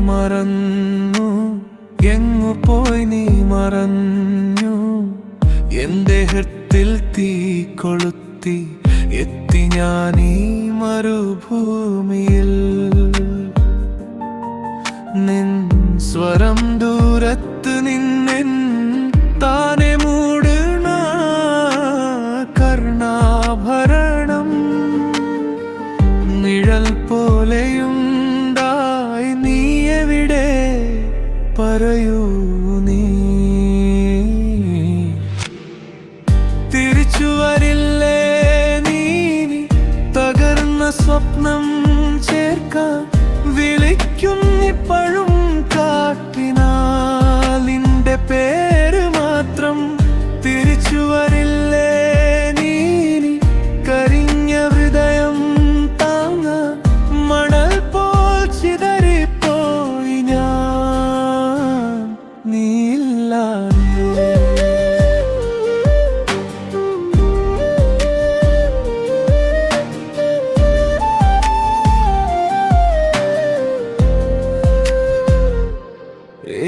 മറന്നു, എങ്ങു പോയി നീ മറഞ്ഞു. എന്റെ ഹൃത്തിൽ തീ കൊളുത്തി എത്തി ഞാനീ മരുഭൂമിയിൽ. നിൻ സ്വരം ദൂരത്ത് നിന്നെൻ താനെ മൂടുന്ന കർണാഭരണം നിഴൽ പോലെയുണ്ടായി. നീ എവിടെ പറയൂ നീ? തിരിച്ചു വരില്ലേ നീ? തകർന്ന സ്വപ്നം ചേർക്കാൻ വിളിക്കുന്നിപ്പോഴും കാട്ടിനാൽ നിന്റെ പേര് മാത്രം. തിരിച്ചു വരില്ലേ നീ? കരിഞ്ഞ ഹൃദയം താങ്ങ മണൽ പോൽ ചിതറിപ്പോയി ഞാൻ നീയില്ലാതെ.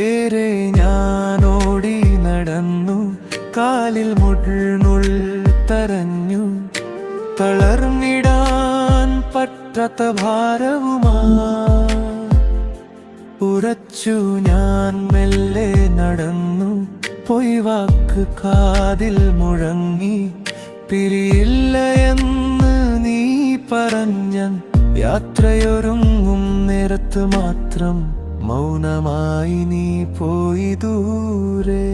ഏറെ ഞാനോടി നടന്നു, കാലിൽ മുൾമുൾ തറഞ്ഞു. തളർന്നിടാൻ പറ്റാത്ത ഭാരവുമാ ഉറച്ചു ഞാൻ മെല്ലെ നടന്നു. പോയി വാക്ക് കാതിൽ മുഴങ്ങി, പിരിയില്ല എന്ന് നീ പറഞ്ഞ യാത്രയൊരുങ്ങും നേരത്ത് മാത്രം മൗനമായി നീ പോയി ദൂരെ.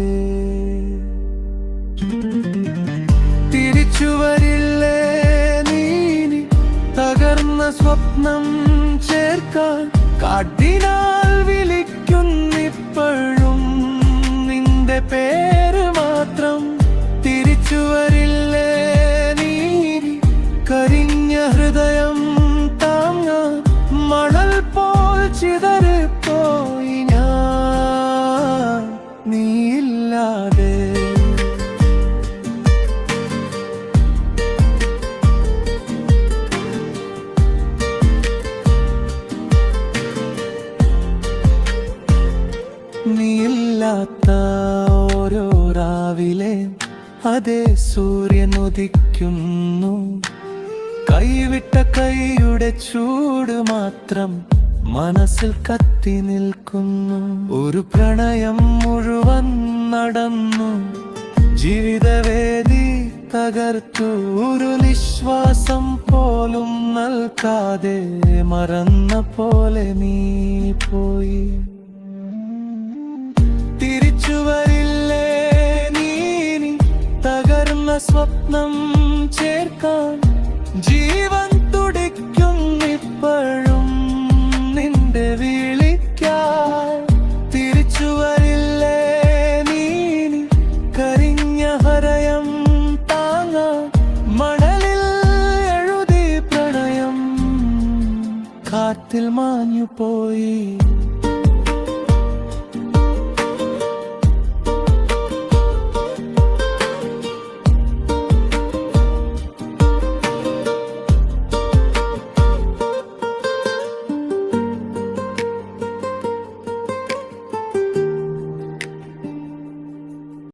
തിരിച്ചു വരില്ലേ നീ? തകർന്ന സ്വപ്നം ചേർക്കാൻ കാട്ടിനാൽ വിളിക്കുന്നിപ്പോഴും നിന്റെ പേര് മാത്രം. തിരിച്ചു വരില്ലേ നീ? കരിഞ്ഞ ഹൃദയം താങ്ങ മണൽ പോൽ ചിതറിപ്പോയി ഞാൻ നീയില്ലാതെ. നീയില്ലാത്ത ഓരോ രാവിലെ അതേ സൂര്യൻ ഉദിക്കുന്നു. കൈവിട്ട കൈയുടെ ചൂട് മാത്രം മനസ്സിൽ കത്തി നിൽക്കുന്നു. ഒരു പ്രണയം മുഴുവൻ നടന്നു, ജീവിതവേദി തകർത്തു. ഒരു നിശ്വാസം പോലും നൽകാതെ മറന്ന പോലെ നീ പോയി. തിരിച്ചു വരില്ലേ നീ? തകർന്ന സ്വപ്നം ചേർക്കാൻ ജീവൻ തുടിക്കുന്നിപ്പോഴും നിന്റെ വിളിക്കാൻ. തിരിച്ചു വരില്ലേ നീ? കരിഞ്ഞ ഹൃദയം താങ്ങ മണലിൽ എഴുതി പ്രണയം കാറ്റിൽ മാഞ്ഞു പോയി.